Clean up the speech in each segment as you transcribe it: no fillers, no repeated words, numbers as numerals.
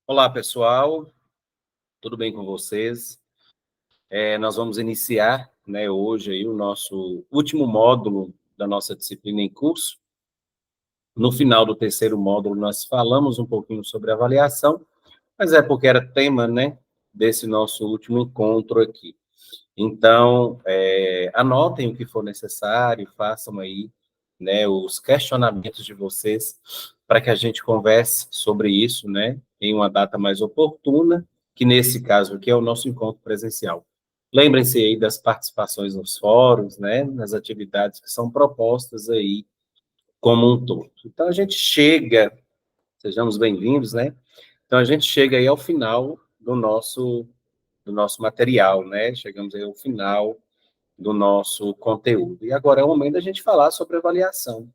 Olá, pessoal, tudo bem com vocês? Nós vamos iniciar, né, hoje aí o nosso último módulo da nossa disciplina em curso. No final do terceiro módulo, nós falamos um pouquinho sobre avaliação, mas é porque era tema, né, desse nosso último encontro aqui. Então, anotem o que for necessário, façam aí, né, os questionamentos de vocês para que a gente converse sobre isso, né, em uma data mais oportuna, que nesse caso aqui é o nosso encontro presencial. Lembrem-se aí das participações nos fóruns, né, nas atividades que são propostas aí como um todo. Então, a gente chega, sejamos bem-vindos, né, então a gente chega aí ao final do nosso material, né, chegamos aí ao final do nosso conteúdo. E agora é o momento da gente falar sobre avaliação.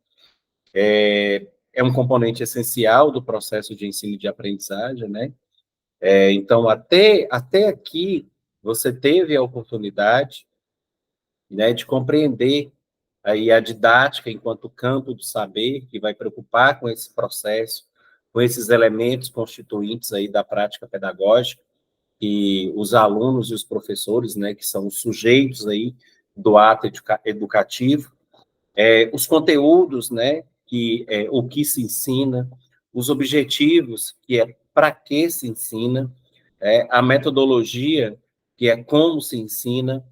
É um componente essencial do processo de ensino e de aprendizagem, né? Então, até aqui, você teve a oportunidade, né, de compreender aí a didática enquanto campo do saber, que vai preocupar com esse processo, com esses elementos constituintes aí da prática pedagógica, e os alunos e os professores, né, que são os sujeitos aí do ato educativo, os conteúdos, né, o que se ensina, os objetivos, que é para que se ensina, a metodologia, que é como se ensina,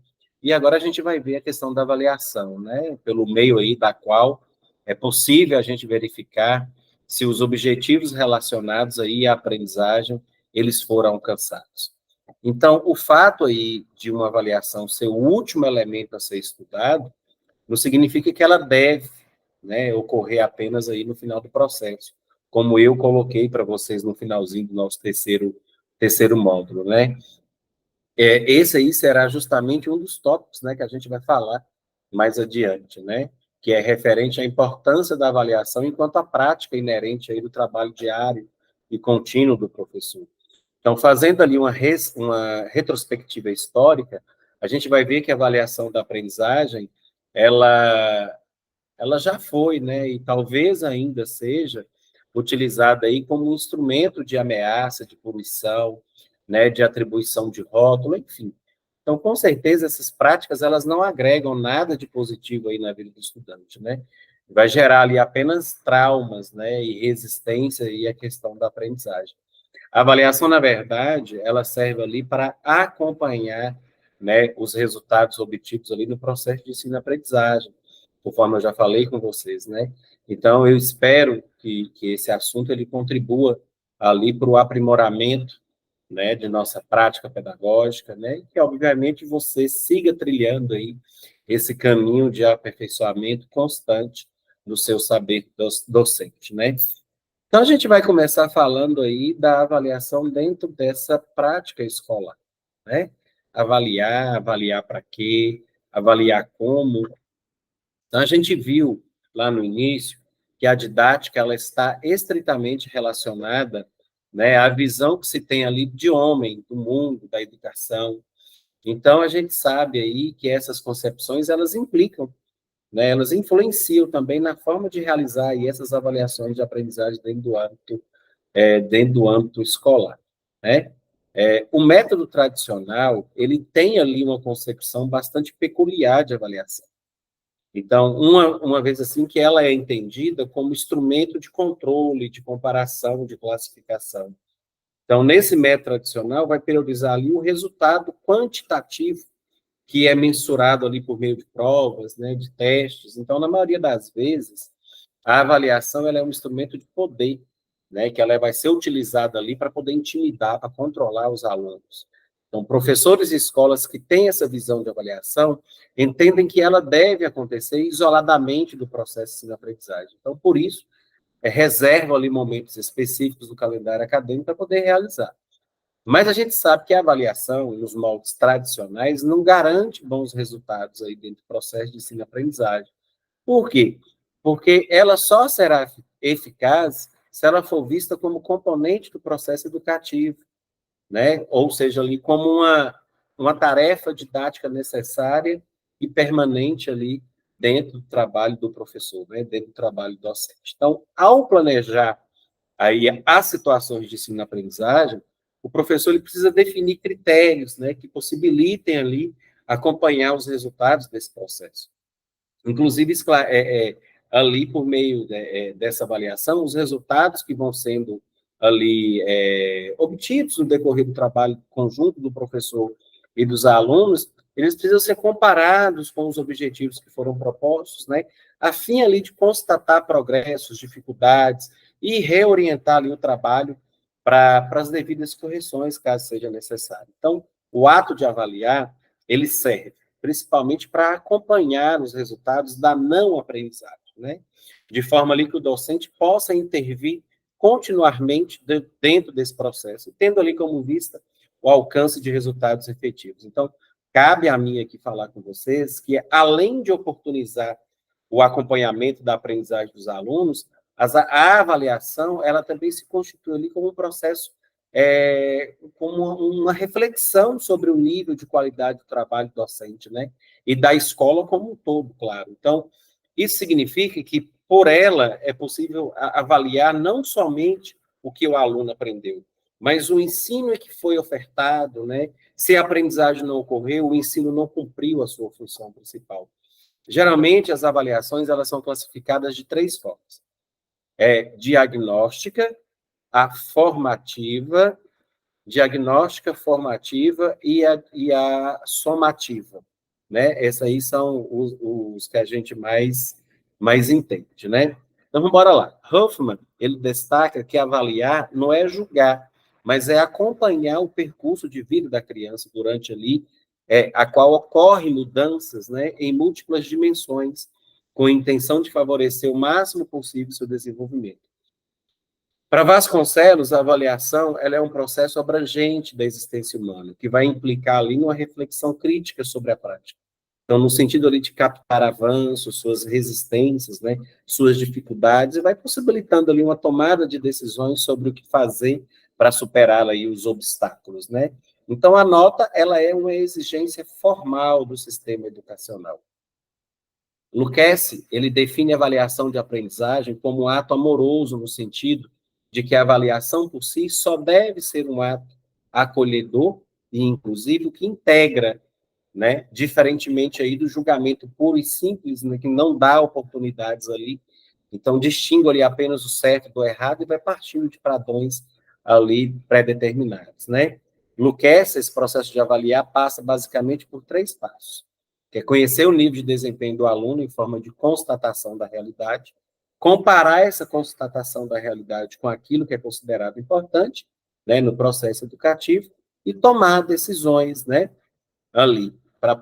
e agora a gente vai ver a questão da avaliação, né, pelo meio aí da qual é possível a gente verificar se os objetivos relacionados aí à aprendizagem, eles foram alcançados. Então, o fato aí de uma avaliação ser o último elemento a ser estudado, não significa que ela deve, né, ocorrer apenas aí no final do processo, como eu coloquei para vocês no finalzinho do nosso terceiro módulo, né? Esse aí será justamente um dos tópicos, né, que a gente vai falar mais adiante, né? Que é referente à importância da avaliação enquanto a prática inerente aí do trabalho diário e contínuo do professor. Então, fazendo ali uma retrospectiva histórica, a gente vai ver que a avaliação da aprendizagem, ela ela já foi, né, e talvez ainda seja utilizada aí como um instrumento de ameaça, de punição, né, de atribuição de rótulo, enfim. Então, com certeza, essas práticas, elas não agregam nada de positivo aí na vida do estudante, né? Vai gerar ali apenas traumas, né, e resistência e a questão da aprendizagem. A avaliação, na verdade, ela serve ali para acompanhar, né, os resultados obtidos ali no processo de ensino-aprendizagem, conforme eu já falei com vocês, né? Então, eu espero que esse assunto ele contribua ali para o aprimoramento, né, de nossa prática pedagógica, né, e que, obviamente, você siga trilhando aí esse caminho de aperfeiçoamento constante do seu saber docente, né? Então, a gente vai começar falando aí da avaliação dentro dessa prática escolar, né? Avaliar para quê, avaliar como. Então, a gente viu lá no início que a didática ela está estritamente relacionada, né, à visão que se tem ali de homem, do mundo, da educação. Então, a gente sabe aí que essas concepções, elas implicam, né, elas influenciam também na forma de realizar aí essas avaliações de aprendizagem dentro do âmbito escolar, né? O método tradicional, ele tem ali uma concepção bastante peculiar de avaliação. Então, uma vez assim que ela é entendida como instrumento de controle, de comparação, de classificação. Então, nesse método tradicional, vai priorizar ali o resultado quantitativo, que é mensurado ali por meio de provas, né, de testes. Então, na maioria das vezes, a avaliação ela é um instrumento de poder, né, que ela vai ser utilizada ali para poder intimidar, para controlar os alunos. Então, professores e escolas que têm essa visão de avaliação entendem que ela deve acontecer isoladamente do processo de ensino-aprendizagem. Então, por isso, reserva ali momentos específicos do calendário acadêmico para poder realizar. Mas a gente sabe que a avaliação, nos moldes tradicionais, não garante bons resultados aí dentro do processo de ensino-aprendizagem. Por quê? Porque ela só será eficaz se ela for vista como componente do processo educativo, né? Ou seja, ali como uma tarefa didática necessária e permanente ali dentro do trabalho do professor, né? Dentro do trabalho docente. Então, ao planejar aí as situações de ensino-aprendizagem, o professor ele precisa definir critérios, né, que possibilitem ali acompanhar os resultados desse processo. Inclusive, ali por meio dessa avaliação, os resultados que vão sendo ali obtidos no decorrer do trabalho conjunto do professor e dos alunos, eles precisam ser comparados com os objetivos que foram propostos, né, a fim ali de constatar progressos, dificuldades e reorientar ali o trabalho para as devidas correções, caso seja necessário. Então, o ato de avaliar, ele serve principalmente para acompanhar os resultados da não aprendizagem, né? De forma ali que o docente possa intervir continuamente dentro desse processo, tendo ali como vista o alcance de resultados efetivos. Então, cabe a mim aqui falar com vocês que, além de oportunizar o acompanhamento da aprendizagem dos alunos, a avaliação, ela também se constitui ali como um processo, como uma reflexão sobre o nível de qualidade do trabalho docente, né? E da escola como um todo, claro. Então, isso significa que, por ela, é possível avaliar não somente o que o aluno aprendeu, mas o ensino que foi ofertado, né? Se a aprendizagem não ocorreu, o ensino não cumpriu a sua função principal. Geralmente, as avaliações elas são classificadas de três formas: diagnóstica, a formativa, diagnóstica, formativa e a somativa, né? Esses aí são os que a gente mais entende, né? Então, vamos embora lá. Hoffman, ele destaca que avaliar não é julgar, mas é acompanhar o percurso de vida da criança durante ali, a qual ocorrem mudanças, né, em múltiplas dimensões, com a intenção de favorecer o máximo possível seu desenvolvimento. Para Vasconcelos, a avaliação ela é um processo abrangente da existência humana, que vai implicar ali numa reflexão crítica sobre a prática. Então, no sentido ali de captar avanços, suas resistências, né, suas dificuldades, e vai possibilitando ali uma tomada de decisões sobre o que fazer para superar aí os obstáculos, né? Então, a nota ela é uma exigência formal do sistema educacional. Luquezzi, ele define a avaliação de aprendizagem como um ato amoroso, no sentido de que a avaliação por si só deve ser um ato acolhedor e inclusivo que integra, né, diferentemente aí do julgamento puro e simples, né, que não dá oportunidades ali. Então, distingue ali apenas o certo do errado e vai partindo de padrões ali pré-determinados, né? Luquezzi, esse processo de avaliar passa basicamente por três passos: que é conhecer o nível de desempenho do aluno em forma de constatação da realidade, comparar essa constatação da realidade com aquilo que é considerado importante, né, no processo educativo, e tomar decisões, né, ali. Para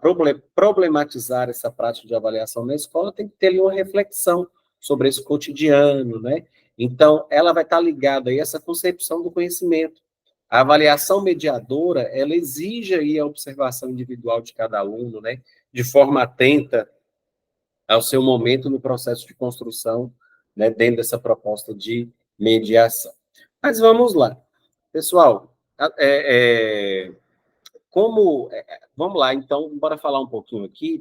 problematizar essa prática de avaliação na escola, tem que ter ali uma reflexão sobre esse cotidiano, né? Então, ela vai estar ligada aí a essa concepção do conhecimento. A avaliação mediadora, ela exige aí a observação individual de cada aluno, né? De forma atenta ao seu momento no processo de construção, né? Dentro dessa proposta de mediação. Mas vamos lá. Pessoal, vamos lá, então, bora falar um pouquinho aqui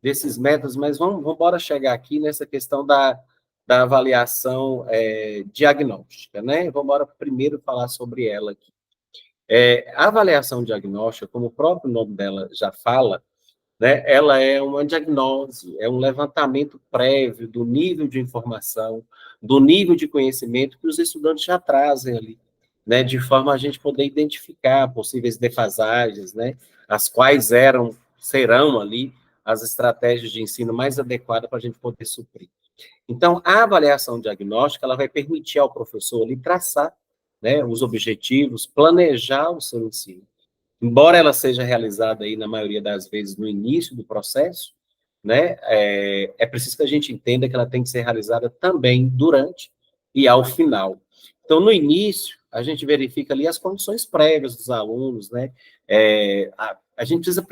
desses métodos, mas vamos bora chegar aqui nessa questão da avaliação diagnóstica, né? Vamos embora primeiro falar sobre ela aqui. A avaliação diagnóstica, como o próprio nome dela já fala, né, ela é uma diagnose, é um levantamento prévio do nível de informação, do nível de conhecimento que os estudantes já trazem ali, né, de forma a gente poder identificar possíveis defasagens, né, as quais serão ali as estratégias de ensino mais adequadas para a gente poder suprir. Então, a avaliação diagnóstica, ela vai permitir ao professor ali traçar, né, os objetivos, planejar o seu ensino. Embora ela seja realizada aí, na maioria das vezes, no início do processo, né, é preciso que a gente entenda que ela tem que ser realizada também durante e ao final. Então, no início, a gente verifica ali as condições prévias dos alunos, né, a gente precisa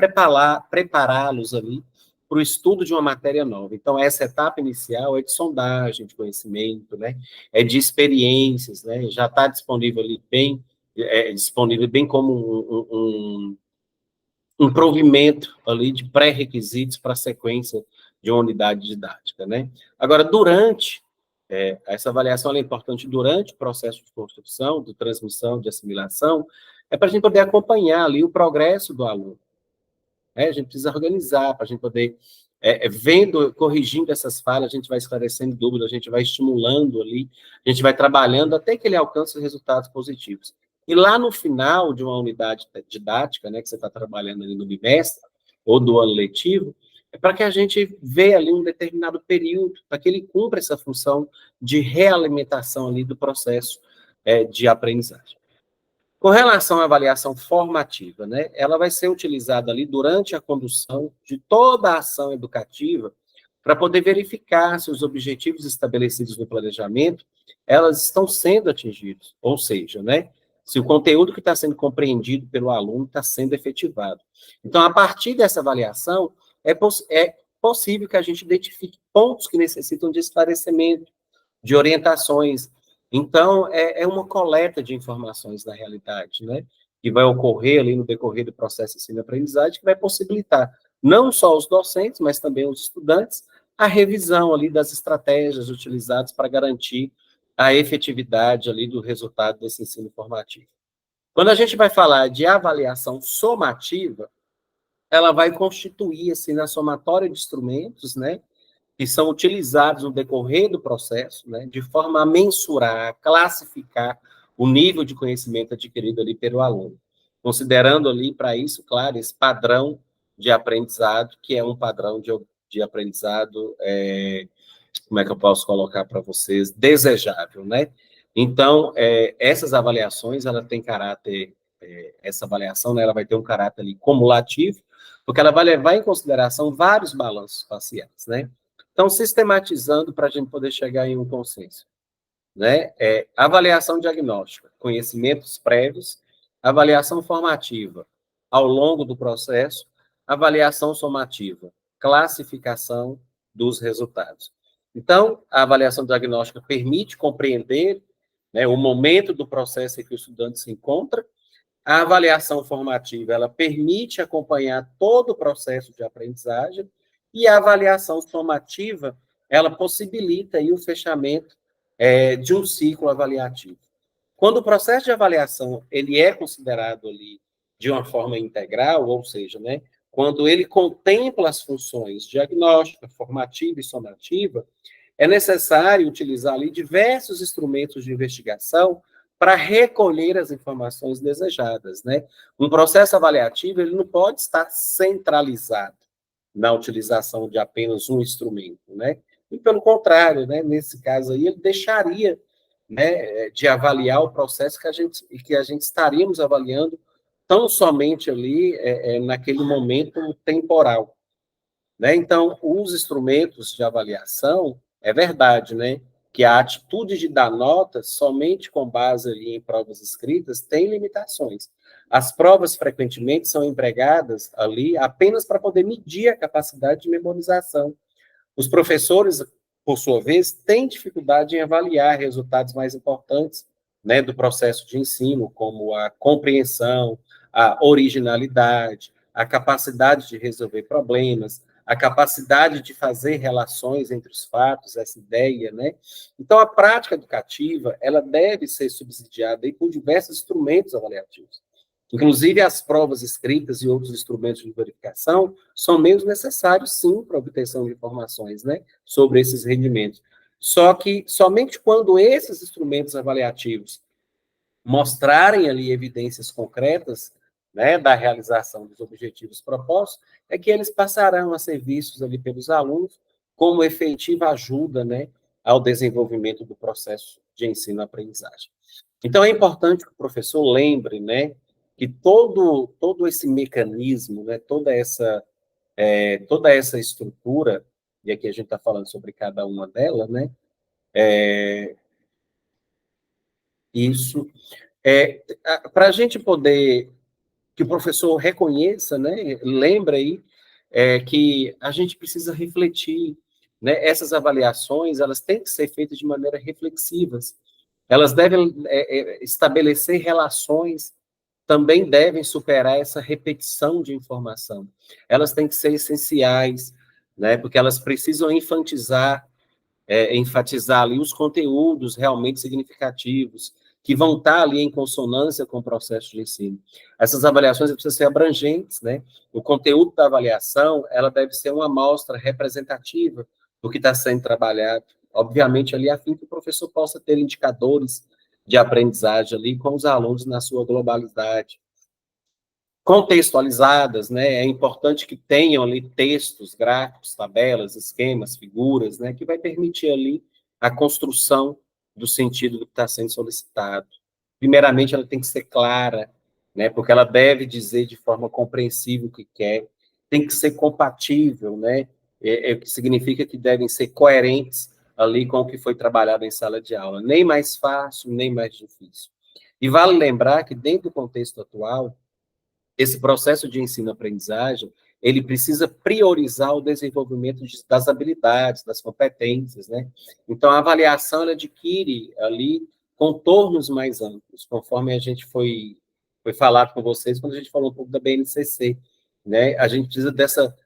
prepará-los ali para o estudo de uma matéria nova. Então, essa etapa inicial é de sondagem de conhecimento, né, é de experiências, né, já está disponível ali disponível bem como um provimento ali de pré-requisitos para a sequência de uma unidade didática, né? Agora, durante Essa avaliação é importante durante o processo de construção, de transmissão, de assimilação, para a gente poder acompanhar ali o progresso do aluno. A gente precisa organizar para a gente poder, vendo, corrigindo essas falhas, a gente vai esclarecendo dúvidas, a gente vai estimulando ali, a gente vai trabalhando até que ele alcance resultados positivos. E lá no final de uma unidade didática, né, que você está trabalhando ali no bimestre, ou do ano letivo, é para que a gente veja ali um determinado período, para que ele cumpra essa função de realimentação ali do processo de aprendizagem. Com relação à avaliação formativa, né, ela vai ser utilizada ali durante a condução de toda a ação educativa para poder verificar se os objetivos estabelecidos no planejamento, elas estão sendo atingidos, ou seja, né, se o conteúdo que está sendo compreendido pelo aluno está sendo efetivado. Então, a partir dessa avaliação, é possível que a gente identifique pontos que necessitam de esclarecimento, de orientações. Então, é uma coleta de informações, na realidade, né? Que vai ocorrer ali no decorrer do processo de ensino-aprendizagem, que vai possibilitar não só os docentes, mas também os estudantes, a revisão ali das estratégias utilizadas para garantir a efetividade ali do resultado desse ensino formativo. Quando a gente vai falar de avaliação somativa, ela vai constituir, assim, na somatória de instrumentos, né, que são utilizados no decorrer do processo, né, de forma a mensurar, classificar o nível de conhecimento adquirido ali pelo aluno, considerando ali, para isso, claro, esse padrão de aprendizado, que é um padrão de aprendizado, como é que eu posso colocar para vocês, desejável, né? Então, essas avaliações, ela tem caráter, essa avaliação, né, ela vai ter um caráter ali cumulativo, porque ela vai levar em consideração vários balanços faciais, né? Então, sistematizando para a gente poder chegar em um consenso, né? Avaliação diagnóstica, conhecimentos prévios, avaliação formativa ao longo do processo, avaliação somativa, classificação dos resultados. Então, a avaliação diagnóstica permite compreender, né, o momento do processo em que o estudante se encontra. A avaliação formativa, ela permite acompanhar todo o processo de aprendizagem, e a avaliação somativa, ela possibilita aí o fechamento de um ciclo avaliativo. Quando o processo de avaliação ele é considerado ali de uma forma integral, ou seja, né, quando ele contempla as funções diagnóstica, formativa e somativa, é necessário utilizar ali diversos instrumentos de investigação para recolher as informações desejadas, né? Um processo avaliativo, ele não pode estar centralizado na utilização de apenas um instrumento, né? E pelo contrário, né, nesse caso aí, ele deixaria, né, de avaliar o processo que a gente estaríamos avaliando tão somente ali naquele momento temporal, né? Então, os instrumentos de avaliação, é verdade, né, que a atitude de dar notas somente com base ali em provas escritas tem limitações. As provas, frequentemente, são empregadas ali apenas para poder medir a capacidade de memorização. Os professores, por sua vez, têm dificuldade em avaliar resultados mais importantes, né, do processo de ensino, como a compreensão, a originalidade, a capacidade de resolver problemas, a capacidade de fazer relações entre os fatos, essa ideia, né? Então, a prática educativa, ela deve ser subsidiada aí por diversos instrumentos avaliativos. Inclusive, as provas escritas e outros instrumentos de verificação são meios necessários, sim, para a obtenção de informações, né, sobre esses rendimentos. Só que somente quando esses instrumentos avaliativos mostrarem ali evidências concretas, né, da realização dos objetivos propostos, é que eles passarão a ser vistos ali pelos alunos como efetiva ajuda, né, ao desenvolvimento do processo de ensino-aprendizagem. Então, é importante que o professor lembre, né, que todo esse mecanismo, né, toda essa estrutura, e aqui a gente está falando sobre cada uma delas, né, isso, para a gente poder, que o professor reconheça, né, lembre aí, que a gente precisa refletir, né, essas avaliações, elas têm que ser feitas de maneira reflexivas, elas devem estabelecer relações, também devem superar essa repetição de informação. Elas têm que ser essenciais, né, porque elas precisam enfatizar enfatizar ali os conteúdos realmente significativos, que vão estar ali em consonância com o processo de ensino. Essas avaliações precisam ser abrangentes, né? O conteúdo da avaliação, ela deve ser uma amostra representativa do que está sendo trabalhado, obviamente ali a fim que o professor possa ter indicadores de aprendizagem ali com os alunos na sua globalidade, contextualizadas, né? É importante que tenham ali textos, gráficos, tabelas, esquemas, figuras, né? Que vai permitir ali a construção do sentido do que está sendo solicitado. Primeiramente, ela tem que ser clara, né? Porque ela deve dizer de forma compreensível o que quer. Tem que ser compatível, né? O que significa que devem ser coerentes ali com o que foi trabalhado em sala de aula. Nem mais fácil, nem mais difícil. E vale lembrar que, dentro do contexto atual, esse processo de ensino-aprendizagem, ele precisa priorizar o desenvolvimento das habilidades, das competências, né? Então, a avaliação, ela adquire ali contornos mais amplos, conforme a gente foi falado com vocês, quando a gente falou um pouco da BNCC, né? A gente precisa dessa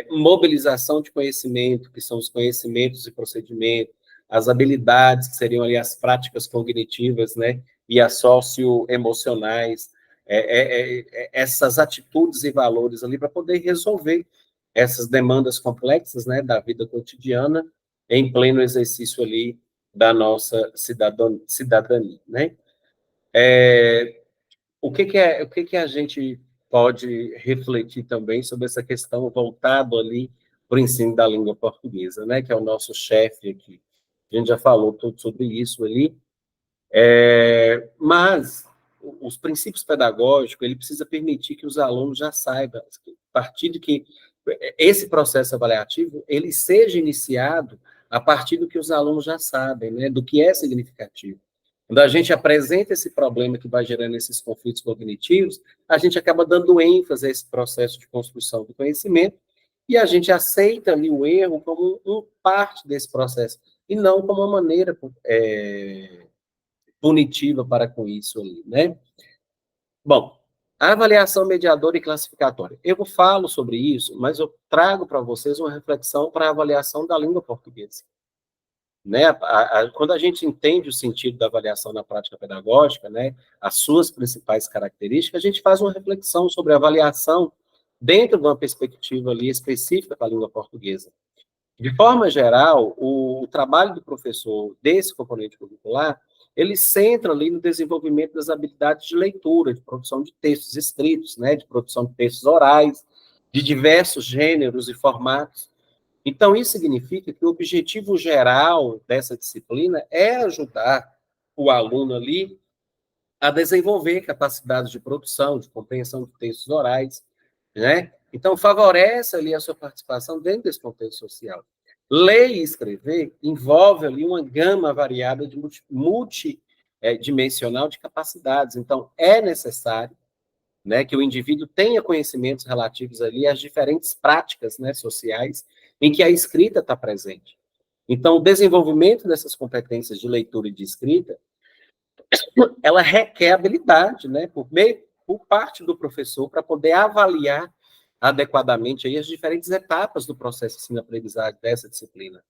mobilização de conhecimento, que são os conhecimentos e procedimentos, as habilidades, que seriam ali as práticas cognitivas, né? E as socioemocionais, essas atitudes e valores ali para poder resolver essas demandas complexas, né, da vida cotidiana em pleno exercício ali da nossa cidadania, né? O que a gente pode refletir também sobre essa questão voltado ali para o ensino da língua portuguesa, né, que é o nosso chefe aqui. A gente já falou tudo sobre isso ali, mas os princípios pedagógicos, ele precisa permitir que os alunos já saibam, a partir de que esse processo avaliativo, ele seja iniciado a partir do que os alunos já sabem, né, do que é significativo. Quando a gente apresenta esse problema que vai gerando esses conflitos cognitivos, a gente acaba dando ênfase a esse processo de construção do conhecimento e a gente aceita ali o erro como parte desse processo e não como uma maneira punitiva para com isso ali, né? Bom, a avaliação mediadora e classificatória. Eu falo sobre isso, mas eu trago para vocês uma reflexão para a avaliação da língua portuguesa. Né? Quando a gente entende o sentido da avaliação na prática pedagógica, né, as suas principais características, a gente faz uma reflexão sobre a avaliação dentro de uma perspectiva ali específica para a língua portuguesa. De forma geral, o trabalho do professor desse componente curricular, ele centra ali no desenvolvimento das habilidades de leitura, de produção de textos escritos, né, de produção de textos orais, de diversos gêneros e formatos. Então, isso significa que o objetivo geral dessa disciplina é ajudar o aluno ali a desenvolver capacidades de produção, de compreensão de textos orais, né? Então, favorece ali a sua participação dentro desse contexto social. Ler e escrever envolve ali uma gama variada de multidimensional de capacidades. Então, é necessário, né, que o indivíduo tenha conhecimentos relativos ali às diferentes práticas, né, sociais em que a escrita está presente. Então, o desenvolvimento dessas competências de leitura e de escrita, ela requer habilidade, né, por parte do professor, para poder avaliar adequadamente aí as diferentes etapas do processo de ensino-aprendizagem dessa disciplina.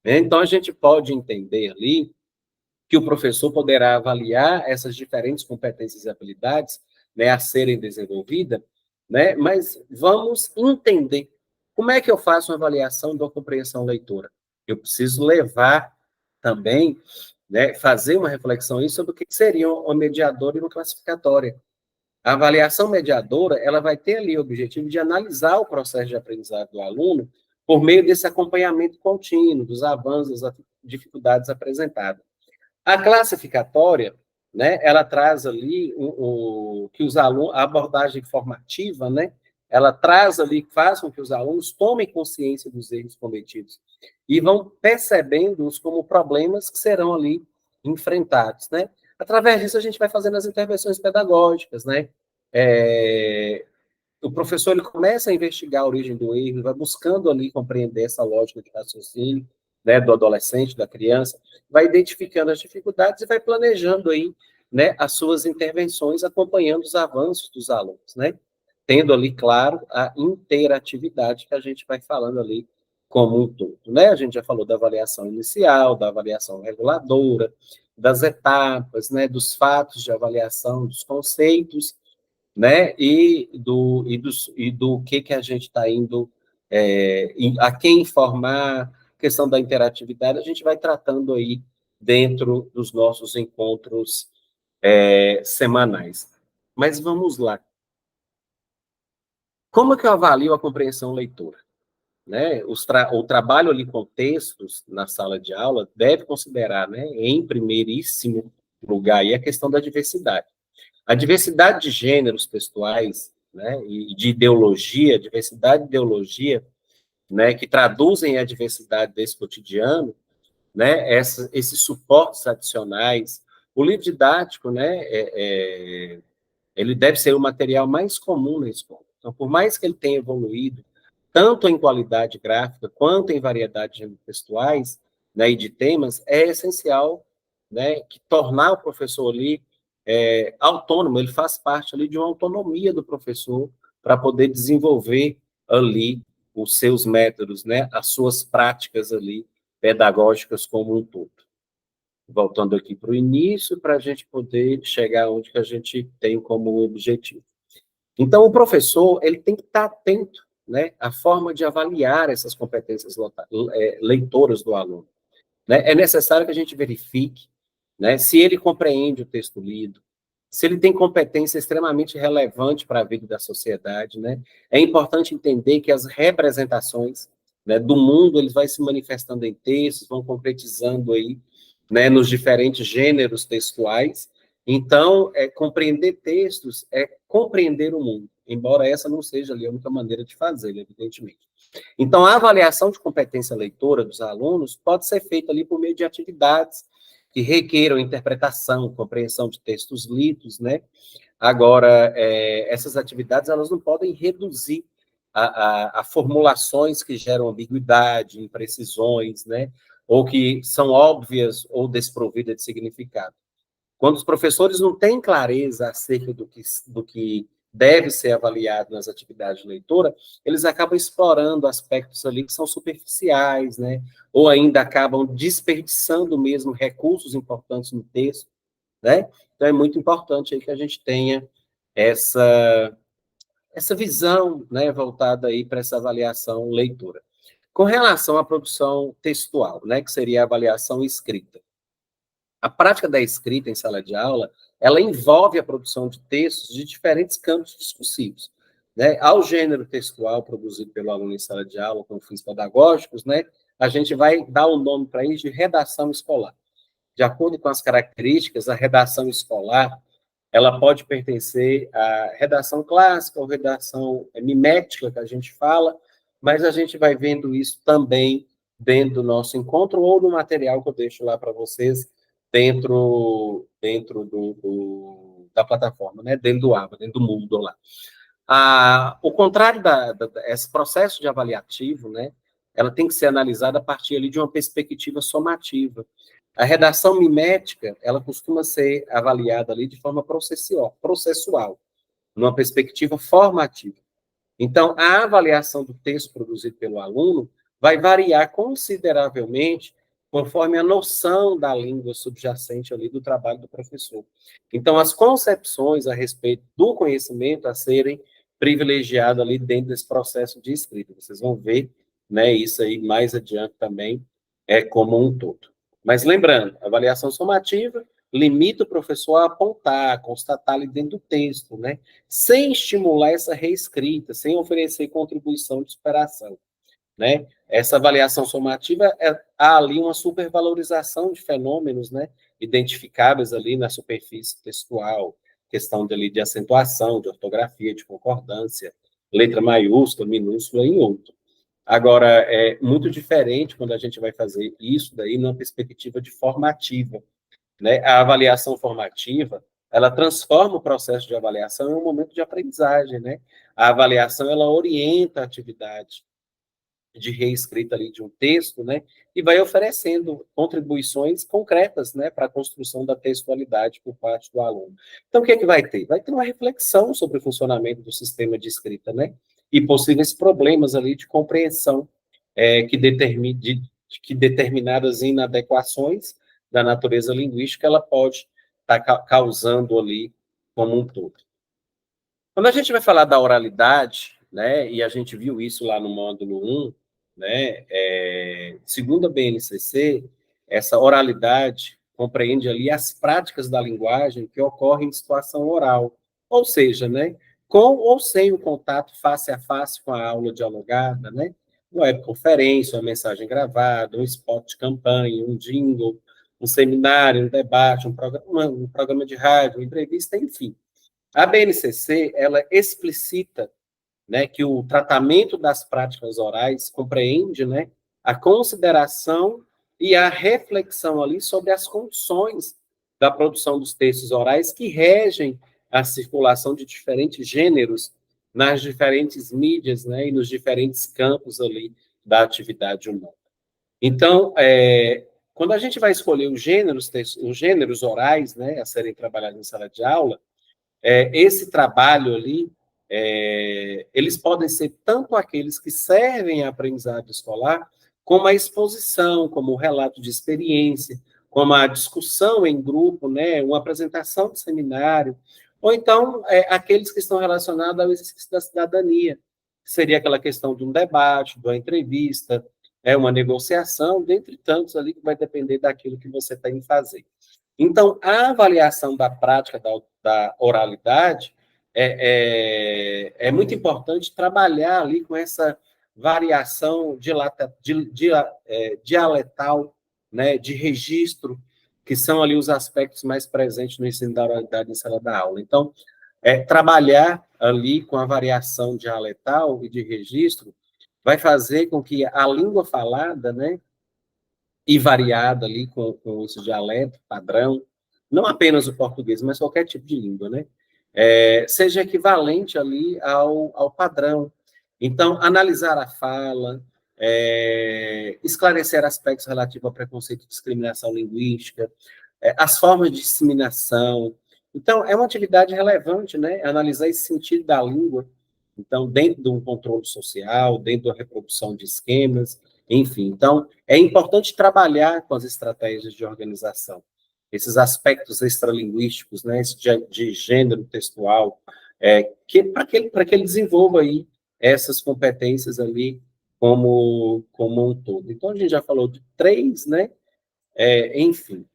Então, a gente pode entender ali que o professor poderá avaliar essas diferentes competências e habilidades, né, a serem desenvolvidas, né, mas vamos entender como é que eu faço uma avaliação da compreensão leitora. Eu preciso levar também, né, fazer uma reflexão aí sobre o que seria uma mediadora e uma classificatória. A avaliação mediadora, ela vai ter ali o objetivo de analisar o processo de aprendizagem do aluno por meio desse acompanhamento contínuo, dos avanços, das dificuldades apresentadas. A classificatória, né, ela traz ali que os alunos, a abordagem formativa, né, ela traz ali, faz com que os alunos tomem consciência dos erros cometidos e vão percebendo-os como problemas que serão ali enfrentados, né? Através disso, a gente vai fazendo as intervenções pedagógicas, né? O professor ele começa a investigar a origem do erro, vai buscando ali compreender essa lógica de raciocínio, né, do adolescente, da criança, vai identificando as dificuldades e vai planejando aí, né, as suas intervenções, acompanhando os avanços dos alunos, né, tendo ali, claro, a interatividade que a gente vai falando ali como um todo, né? A gente já falou da avaliação inicial, da avaliação reguladora, das etapas, né, dos fatos de avaliação, dos conceitos, né, e do que a gente está indo, a quem informar, questão da interatividade, a gente vai tratando aí dentro dos nossos encontros semanais. Mas vamos lá. Como é que eu avalio a compreensão leitora? Né? O trabalho ali com textos na sala de aula deve considerar, né, em primeiríssimo lugar, aí a questão da diversidade. A diversidade de gêneros textuais, né, e de ideologia, diversidade de ideologia, né, que traduzem a diversidade desse cotidiano, né, esses suportes adicionais. O livro didático, né, ele deve ser o material mais comum na escola. Então, por mais que ele tenha evoluído, tanto em qualidade gráfica quanto em variedade de textuais, né, e de temas, é essencial, né, que tornar o professor ali autônomo, ele faz parte ali de uma autonomia do professor para poder desenvolver ali os seus métodos, né, as suas práticas ali pedagógicas como um todo. Voltando aqui para o início, para a gente poder chegar onde que a gente tem como objetivo. Então, o professor ele tem que estar atento, né, à forma de avaliar essas competências leitoras do aluno. Né? É necessário que a gente verifique, né, se ele compreende o texto lido, se ele tem competência extremamente relevante para a vida da sociedade. Né? É importante entender que as representações, né, do mundo eles vão se manifestando em textos, vão concretizando aí, né, nos diferentes gêneros textuais. Então, compreender textos é compreender o mundo, embora essa não seja ali a única maneira de fazer, evidentemente. Então, a avaliação de competência leitora dos alunos pode ser feita ali por meio de atividades que requeram interpretação, compreensão de textos lidos, né? Agora, essas atividades, elas não podem reduzir a formulações que geram ambiguidade, imprecisões, né? Ou que são óbvias ou desprovidas de significado. Quando os professores não têm clareza acerca do que deve ser avaliado nas atividades de leitura, eles acabam explorando aspectos ali que são superficiais, né? Ou ainda acabam desperdiçando mesmo recursos importantes no texto, né? Então é muito importante aí que a gente tenha essa visão, né, voltada aí para essa avaliação leitura. Com relação à produção textual, né, que seria a avaliação escrita. A prática da escrita em sala de aula, ela envolve a produção de textos de diferentes campos discursivos. Né? Ao gênero textual produzido pelo aluno em sala de aula, com fins pedagógicos, né, a gente vai dar o nome para isso de redação escolar. De acordo com as características, a redação escolar, ela pode pertencer à redação clássica ou redação mimética, que a gente fala, mas a gente vai vendo isso também dentro do nosso encontro ou no material que eu deixo lá para vocês dentro da plataforma, né? Dentro do ABA, dentro do Moodle lá. O contrário esse processo de avaliativo, né? Ela tem que ser analisada a partir ali de uma perspectiva somativa. A redação mimética, ela costuma ser avaliada ali de forma processual, numa perspectiva formativa. Então, a avaliação do texto produzido pelo aluno vai variar consideravelmente conforme a noção da língua subjacente ali do trabalho do professor. Então, as concepções a respeito do conhecimento a serem privilegiadas ali dentro desse processo de escrita. Vocês vão ver, né, isso aí mais adiante também como um todo. Mas lembrando, avaliação somativa limita o professor a apontar, a constatar ali dentro do texto, né? Sem estimular essa reescrita, sem oferecer contribuição de superação, né? Essa avaliação somativa, há ali uma supervalorização de fenômenos, né? Identificáveis ali na superfície textual, questão de acentuação, de ortografia, de concordância, letra maiúscula, minúscula e outro. Agora, é muito diferente quando a gente vai fazer isso daí numa perspectiva de formativa, né? A avaliação formativa, ela transforma o processo de avaliação em um momento de aprendizagem, né? A avaliação, ela orienta a atividade de reescrita ali de um texto, né? E vai oferecendo contribuições concretas, né? Para a construção da textualidade por parte do aluno. Então, o que é que vai ter? Vai ter uma reflexão sobre o funcionamento do sistema de escrita, né? E possíveis problemas ali de compreensão que determinadas inadequações da natureza linguística ela pode estar causando ali como um todo. Quando a gente vai falar da oralidade, né, e a gente viu isso lá no módulo 1, né, segundo a BNCC, essa oralidade compreende ali as práticas da linguagem que ocorrem em situação oral, ou seja, né, com ou sem o contato face a face com a aula dialogada, né, uma webconferência, uma mensagem gravada, um spot de campanha, um jingle, um seminário, um debate, um programa de rádio, uma entrevista, enfim. A BNCC, ela explicita, né, que o tratamento das práticas orais compreende, né, a consideração e a reflexão ali sobre as condições da produção dos textos orais que regem a circulação de diferentes gêneros nas diferentes mídias, né, e nos diferentes campos ali da atividade humana. Então, quando a gente vai escolher os gêneros orais, né, a serem trabalhados em sala de aula, esse trabalho ali, eles podem ser tanto aqueles que servem à aprendizagem escolar, como a exposição, como o relato de experiência, como a discussão em grupo, né, uma apresentação de seminário, ou então aqueles que estão relacionados ao exercício da cidadania, que seria aquela questão de um debate, de uma entrevista, uma negociação, dentre tantos ali que vai depender daquilo que você tem que fazer. Então, a avaliação da prática da oralidade é muito importante trabalhar ali com essa variação dialetal, né, de registro, que são ali os aspectos mais presentes no ensino da oralidade em sala da aula. Então, trabalhar ali com a variação dialetal e de registro vai fazer com que a língua falada, né, e variada ali com esse dialeto padrão, não apenas o português, mas qualquer tipo de língua, né? Seja equivalente ali ao padrão. Então, analisar a fala, esclarecer aspectos relativos ao preconceito e discriminação linguística, as formas de disseminação. Então, é uma atividade relevante, né? Analisar esse sentido da língua. Então, dentro de um controle social, dentro da reprodução de esquemas, enfim. Então, é importante trabalhar com as estratégias de organização, esses aspectos extralinguísticos, né, de gênero textual, para que ele desenvolva aí essas competências ali como um todo. Então, a gente já falou de 3, né? Enfim.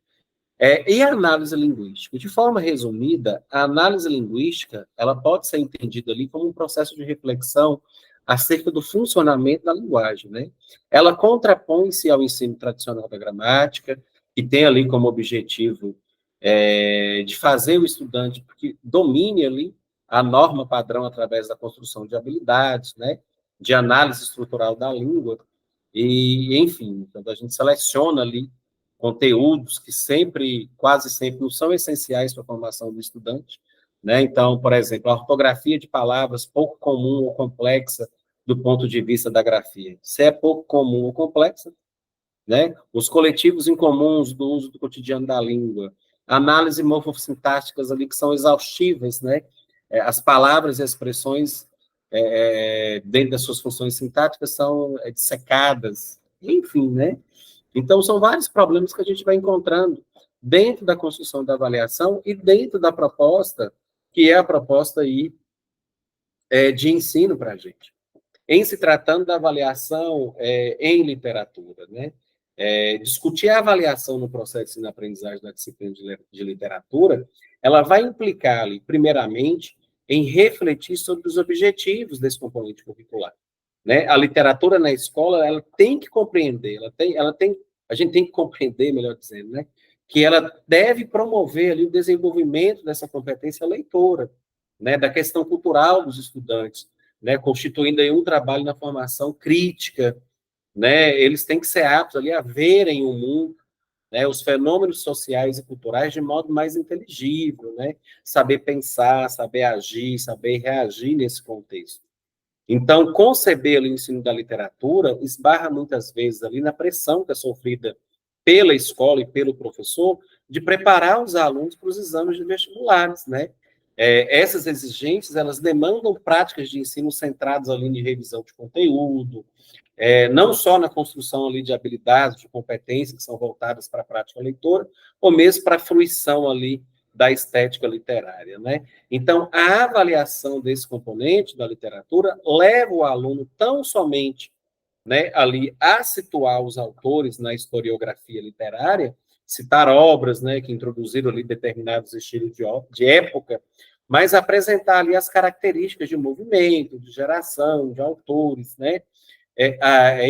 E a análise linguística? De forma resumida, a análise linguística ela pode ser entendida ali como um processo de reflexão acerca do funcionamento da linguagem, né? Ela contrapõe-se ao ensino tradicional da gramática, que tem ali como objetivo de fazer o estudante que domine ali a norma padrão através da construção de habilidades, né? De análise estrutural da língua, e, enfim, quando a gente seleciona ali conteúdos que quase sempre, não são essenciais para a formação do estudante, né? Então, por exemplo, a ortografia de palavras pouco comum ou complexa do ponto de vista da grafia. Se é pouco comum ou complexa, né? Os coletivos incomuns do uso do cotidiano da língua, análise morfossintáticas ali que são exaustivas, né? As palavras e expressões dentro das suas funções sintáticas são dissecadas, enfim, né? Então, são vários problemas que a gente vai encontrando dentro da construção da avaliação e dentro da proposta, que é a proposta aí, de ensino para a gente. Em se tratando da avaliação em literatura, né? Discutir a avaliação no processo de ensino-aprendizagem da disciplina de literatura, ela vai implicar ali, primeiramente, em refletir sobre os objetivos desse componente curricular, né? A literatura na escola, ela tem que compreender, a gente tem que compreender, melhor dizendo, né? Que ela deve promover ali o desenvolvimento dessa competência leitora, né? Da questão cultural dos estudantes, né? Constituindo aí um trabalho na formação crítica, né? Eles têm que ser aptos ali a verem o mundo, né? Os fenômenos sociais e culturais de modo mais inteligível, né? Saber pensar, saber agir, saber reagir nesse contexto. Então, conceber o ensino da literatura esbarra muitas vezes ali na pressão que é sofrida pela escola e pelo professor de preparar os alunos para os exames de vestibulares, né? Essas exigências, elas demandam práticas de ensino centradas ali em revisão de conteúdo, não só na construção ali de habilidades, de competências que são voltadas para a prática leitora, ou mesmo para a fruição ali da estética literária, né? Então, a avaliação desse componente da literatura leva o aluno tão somente, né, ali a situar os autores na historiografia literária, citar obras, né, que introduziram ali determinados estilos de época, mas apresentar ali as características de movimento, de geração, de autores, né?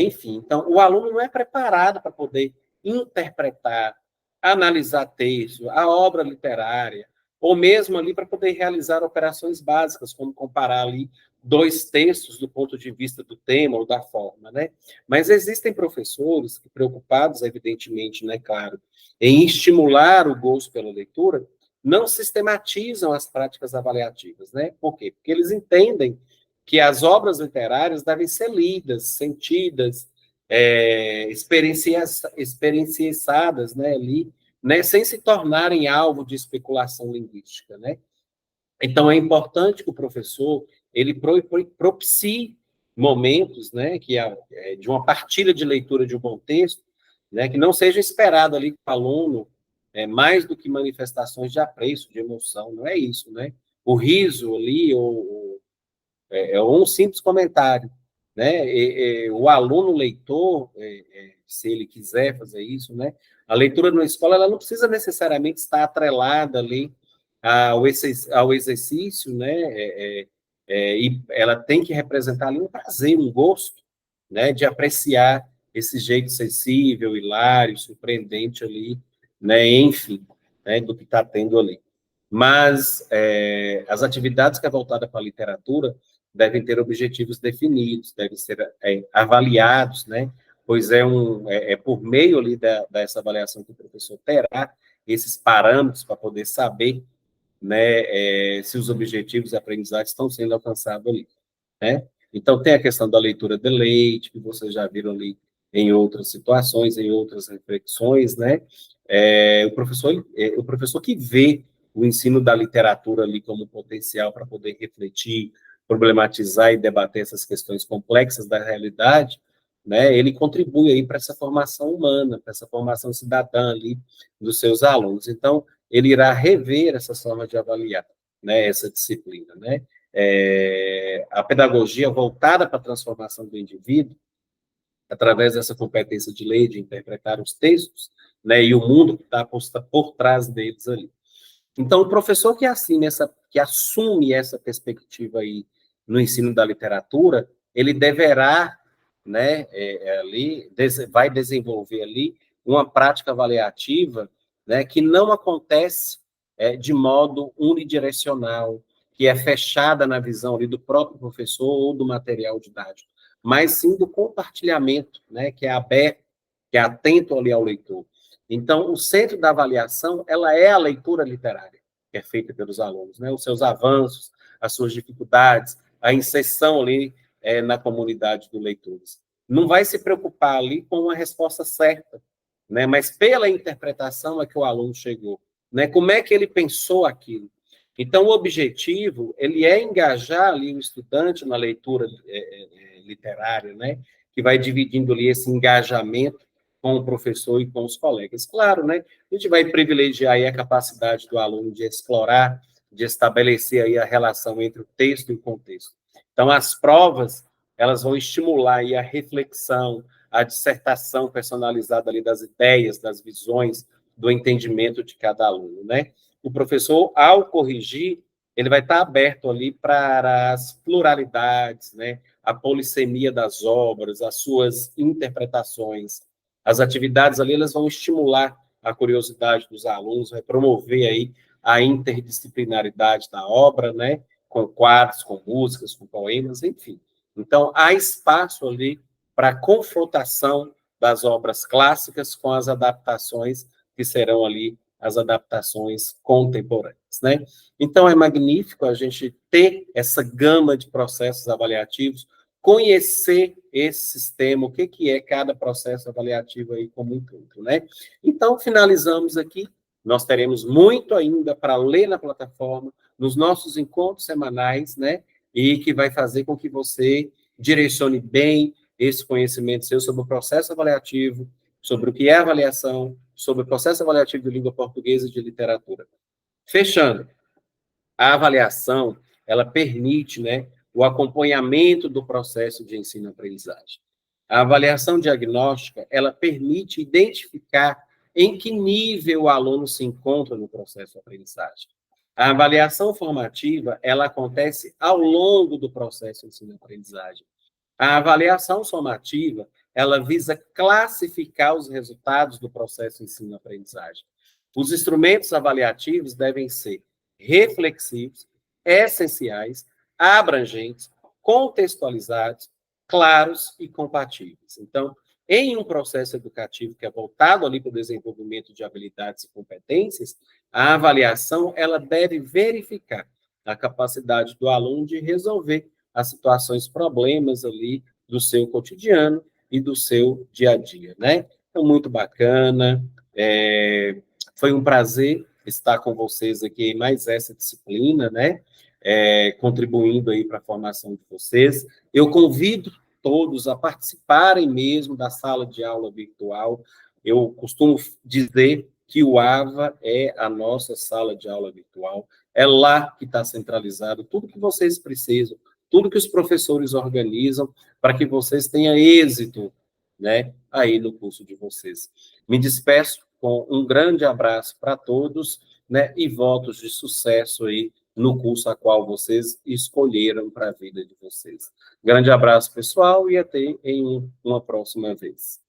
Enfim, então, o aluno não é preparado para poder interpretar, analisar texto, a obra literária, ou mesmo ali para poder realizar operações básicas, como comparar ali dois textos do ponto de vista do tema ou da forma, né? Mas existem professores que, preocupados, evidentemente, né, claro, em estimular o gosto pela leitura, não sistematizam as práticas avaliativas, né? Por quê? Porque eles entendem que as obras literárias devem ser lidas, sentidas, experienciadas, né, ali, né, sem se tornarem alvo de especulação linguística, né? Então, é importante que o professor ele propicie momentos, né, de uma partilha de leitura de um bom texto, né, que não seja esperado ali que o aluno, mais do que manifestações de apreço, de emoção, não é isso, né? O riso ali, um simples comentário, né? O aluno leitor, se ele quiser fazer isso, né? A leitura na escola ela não precisa necessariamente estar atrelada ali ao exercício, né? E ela tem que representar ali um prazer, um gosto, né? De apreciar esse jeito sensível, hilário, surpreendente ali, né? Enfim, né? Do que está tendo ali. Mas as atividades que é voltada para a literatura devem ter objetivos definidos, devem ser avaliados, né? Pois é por meio ali dessa avaliação que o professor terá esses parâmetros para poder saber, né, se os objetivos de aprendizagem estão sendo alcançados ali, né? Então, tem a questão da leitura de leite, que vocês já viram ali em outras situações, em outras reflexões, né? O professor que vê o ensino da literatura ali como potencial para poder refletir, problematizar e debater essas questões complexas da realidade, né? Ele contribui aí para essa formação humana, para essa formação cidadã ali dos seus alunos. Então, ele irá rever essa forma de avaliar, né? Essa disciplina, né? A pedagogia voltada para a transformação do indivíduo, através dessa competência de ler, de interpretar os textos, né, e o mundo que está por trás deles ali. Então, o professor que assume essa perspectiva aí no ensino da literatura, ele deverá, né, vai desenvolver ali uma prática avaliativa, né, que não acontece de modo unidirecional, que é fechada na visão ali do próprio professor ou do material didático, mas sim do compartilhamento, né, que é aberto, que é atento ali ao leitor. Então, o centro da avaliação, ela é a leitura literária, que é feita pelos alunos, né? Os seus avanços, as suas dificuldades, a inserção ali na comunidade dos leitores. Não vai se preocupar ali com uma resposta certa, né? Mas pela interpretação a que o aluno chegou, né? Como é que ele pensou aquilo? Então, o objetivo, ele é engajar ali o estudante na leitura literária, né? Que vai dividindo ali esse engajamento com o professor e com os colegas. Claro, né? A gente vai privilegiar aí a capacidade do aluno de explorar, de estabelecer aí a relação entre o texto e o contexto. Então, as provas, elas vão estimular aí a reflexão, a dissertação personalizada ali das ideias, das visões, do entendimento de cada aluno, né? O professor, ao corrigir, ele vai estar aberto ali para as pluralidades, né? A polissemia das obras, as suas interpretações. As atividades ali, elas vão estimular a curiosidade dos alunos, vai promover aí a interdisciplinaridade da obra, né? Com quadros, com músicas, com poemas, enfim. Então, há espaço ali para confrontação das obras clássicas com as adaptações que serão ali as adaptações contemporâneas, né? Então, é magnífico a gente ter essa gama de processos avaliativos, conhecer esse sistema, o que é cada processo avaliativo aí como um todo, né? Então, finalizamos aqui. Nós teremos muito ainda para ler na plataforma, nos nossos encontros semanais, né? E que vai fazer com que você direcione bem esse conhecimento seu sobre o processo avaliativo, sobre o que é avaliação, sobre o processo avaliativo de língua portuguesa e de literatura. Fechando, a avaliação, ela permite, né, o acompanhamento do processo de ensino-aprendizagem. A avaliação diagnóstica, ela permite identificar em que nível o aluno se encontra no processo de aprendizagem. A avaliação formativa, ela acontece ao longo do processo de ensino-aprendizagem. A avaliação somativa, ela visa classificar os resultados do processo de ensino-aprendizagem. Os instrumentos avaliativos devem ser reflexivos, essenciais, abrangentes, contextualizados, claros e compatíveis. Então, em um processo educativo que é voltado ali para o desenvolvimento de habilidades e competências, a avaliação ela deve verificar a capacidade do aluno de resolver as situações, problemas ali do seu cotidiano e do seu dia a dia, né? Então, muito bacana, foi um prazer estar com vocês aqui em mais essa disciplina, né? Contribuindo aí para a formação de vocês. Eu convido todos a participarem mesmo da sala de aula virtual. Eu costumo dizer que o AVA é a nossa sala de aula virtual. É lá que está centralizado tudo que vocês precisam, tudo que os professores organizam para que vocês tenham êxito, né, aí no curso de vocês. Me despeço com um grande abraço para todos, né, e votos de sucesso aí no curso a qual vocês escolheram para a vida de vocês. Grande abraço, pessoal, e até em uma próxima vez.